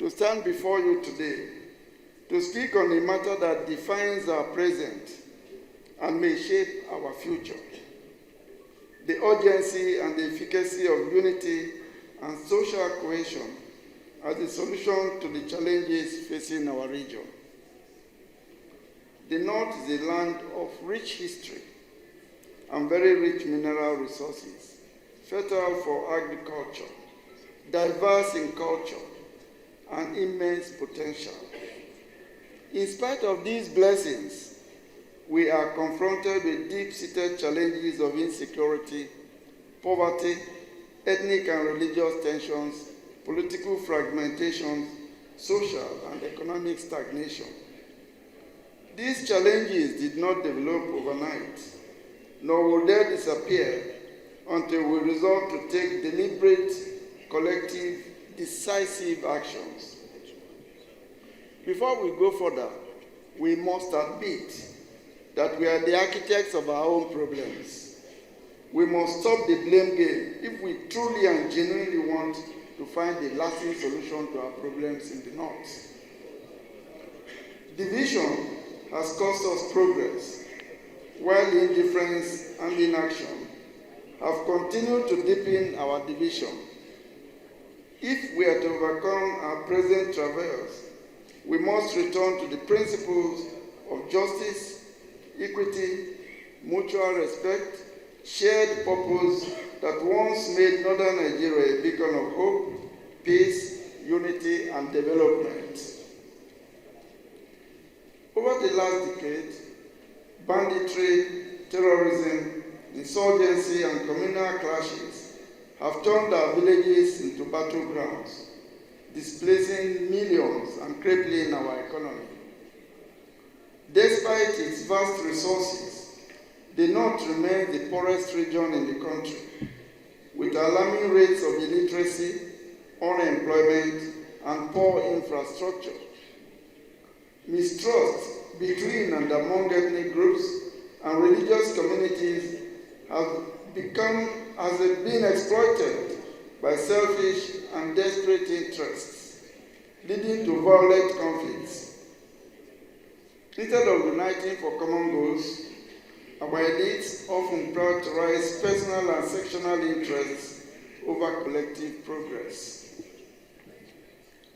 to stand before you today to speak on a matter that defines our present and may shape our future. The urgency and the efficacy of unity and social cohesion as a solution to the challenges facing our region. The North is a land of rich history and very rich mineral resources, fertile for agriculture, diverse in culture, and immense potential. In spite of these blessings, we are confronted with deep-seated challenges of insecurity, poverty, ethnic and religious tensions, political fragmentation, social and economic stagnation. These challenges did not develop overnight, nor will they disappear until we resolve to take deliberate, collective, decisive actions. Before we go further, we must admit that we are the architects of our own problems. We must stop the blame game if we truly and genuinely want to find a lasting solution to our problems in the North. Division has cost us progress, while indifference and inaction have continued to deepen our division. If we are to overcome our present travails, we must return to the principles of justice, equity, mutual respect, shared purpose that once made Northern Nigeria a beacon of hope, peace, unity, and development. Over the last decade, banditry, terrorism, insurgency, and communal clashes have turned our villages into battlegrounds, displacing millions and crippling our economy. Despite its vast resources, the North remains the poorest region in the country, with alarming rates of illiteracy, unemployment, and poor infrastructure. Mistrust between and among ethnic groups and religious communities has been exploited by selfish and desperate interests, leading to violent conflicts. Instead of uniting for common goals, our elites often prioritize personal and sectional interests over collective progress.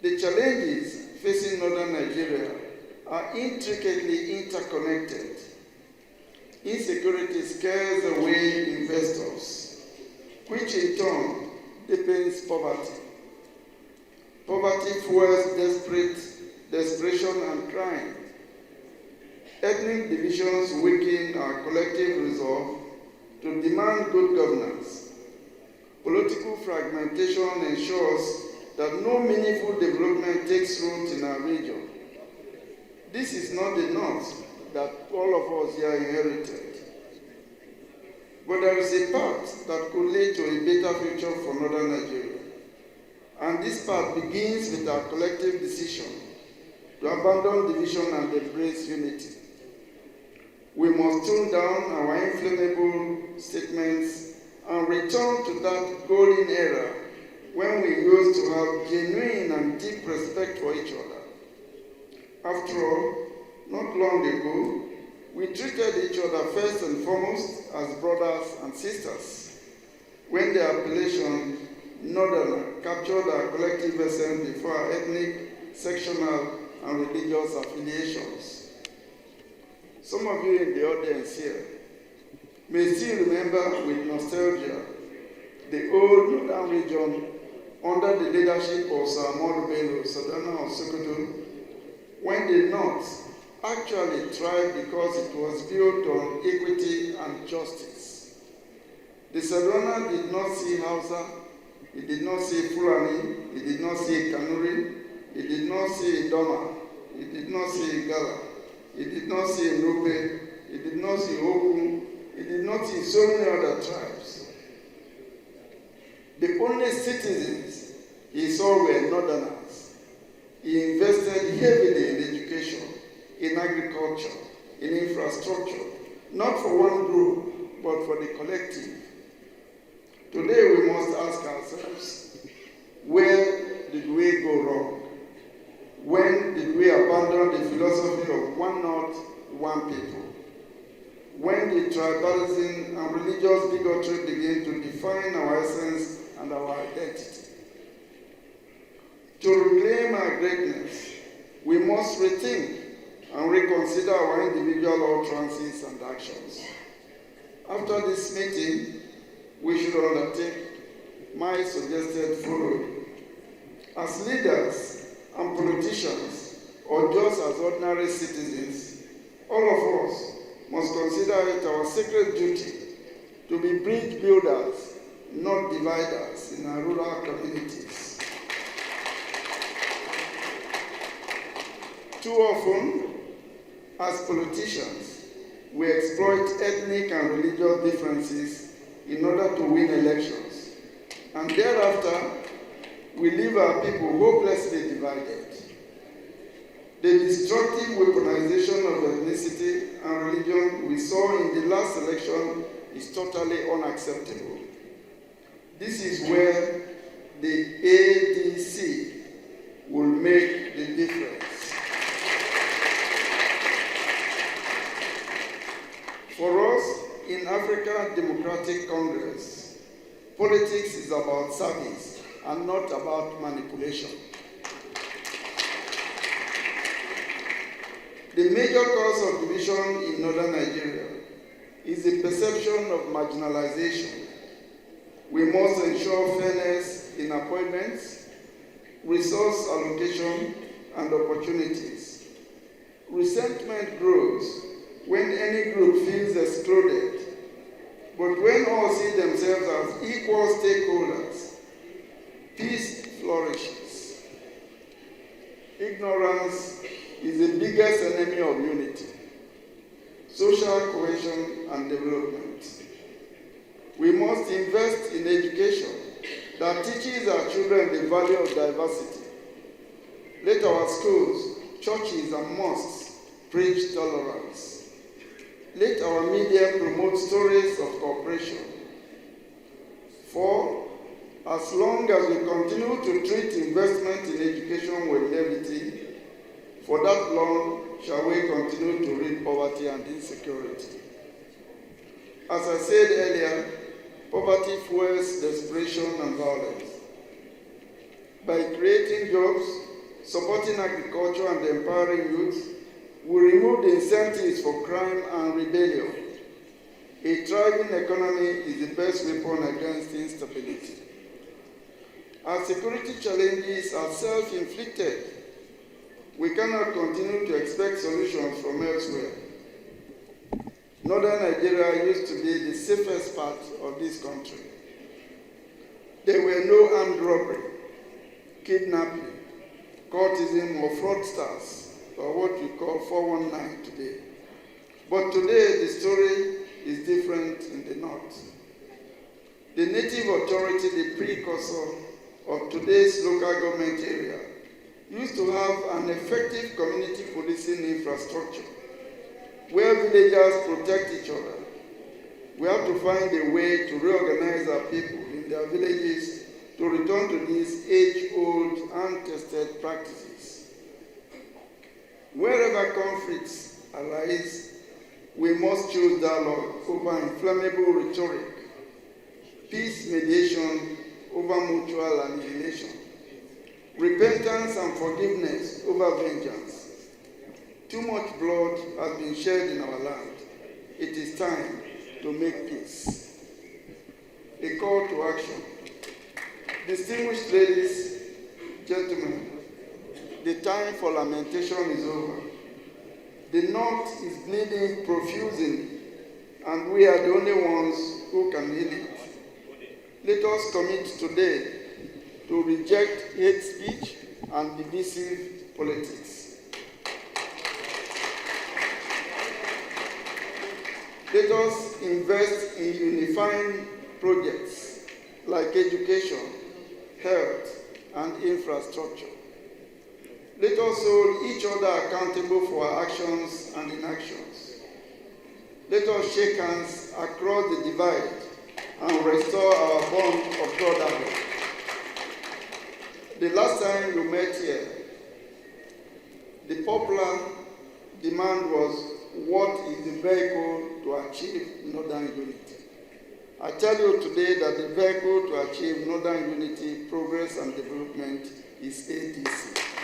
The challenges facing Northern Nigeria are intricately interconnected. Insecurity scares away investors, which in turn deepens poverty. Poverty fuels desperation and crime. Ethnic divisions weaken our collective resolve to demand good governance. Political fragmentation ensures that no meaningful development takes root in our region. This is not the North that all of us here inherited. But there is a path that could lead to a better future for Northern Nigeria. And this path begins with our collective decision to abandon division and embrace unity. We must tone down our inflammable statements and return to that golden era when we used to have genuine and deep respect for each other. After all, not long ago, we treated each other first and foremost as brothers and sisters, when the appellation Northerner captured our collective essence before our ethnic, sectional, and religious affiliations. Some of you in the audience here may still remember with nostalgia the old northern region under the leadership of Sir Ahmadu Bello, Sardauna of Sokoto, when the North actually thrived because it was built on equity and justice. The Sardauna did not see Hausa, he did not see Fulani, he did not see Kanuri, he did not see Idoma, he did not see Igala, he did not see Nupe, he did not see Ogun, he did not see so many other tribes. The only citizens he saw were Northerners. He invested heavily in education, in agriculture, in infrastructure, not for one group, but for the collective. Today we must ask ourselves, where did we go wrong? abandon the philosophy of one North, one people. When the tribalism and religious bigotry begin to define our essence and our identity. To reclaim our greatness, we must rethink and reconsider our individual utterances and actions. After this meeting, we should undertake my suggested following. As leaders and politicians, or just as ordinary citizens, all of us must consider it our sacred duty to be bridge builders, not dividers in our rural communities. Too often, as politicians, we exploit ethnic and religious differences in order to win elections, and thereafter, we leave our people hopelessly divided. The destructive weaponization of ethnicity and religion we saw in the last election is totally unacceptable. This is where the ADC will make the difference. For us, in African Democratic Congress, politics is about service and not about manipulation. The major cause of division in northern Nigeria is the perception of marginalization. We must ensure fairness in appointments, resource allocation, and opportunities. Resentment grows when any group feels excluded, but when all see themselves as equal stakeholders, peace flourishes. Ignorance is the biggest enemy of unity, social cohesion, and development. We must invest in education that teaches our children the value of diversity. Let our schools, churches, and mosques preach tolerance. Let our media promote stories of cooperation. For as long as we continue to treat investment in education with levity, for that long shall we continue to reap poverty and insecurity. As I said earlier, poverty fuels desperation and violence. By creating jobs, supporting agriculture, and empowering youth, we remove the incentives for crime and rebellion. A thriving economy is the best weapon against instability. Our security challenges are self-inflicted. We cannot continue to expect solutions from elsewhere. Northern Nigeria used to be the safest part of this country. There were no armed robbery, kidnapping, cultism, or fraudsters, or what we call 419 today. But today, the story is different in the north. The native authority, the precursor of today's local government area, used to have an effective community policing infrastructure where villagers protect each other. We have to find a way to reorganize our people in their villages to return to these age-old, untested practices. Wherever conflicts arise, we must choose dialogue over inflammable rhetoric, peace mediation over mutual annihilation, repentance and forgiveness over vengeance. Too much blood has been shed in our land. It is time to make peace. A call to action. Distinguished ladies, gentlemen, the time for lamentation is over. The North is bleeding profusely, and we are the only ones who can heal it. Let us commit today to reject hate speech and divisive politics. Let us invest in unifying projects like education, health, and infrastructure. Let us hold each other accountable for our actions and inactions. Let us shake hands across the divide and restore our bond of brotherhood. The last time we met here, The popular demand was, what is the vehicle to achieve northern unity? I tell you today that the vehicle to achieve northern unity, progress and development is ADC.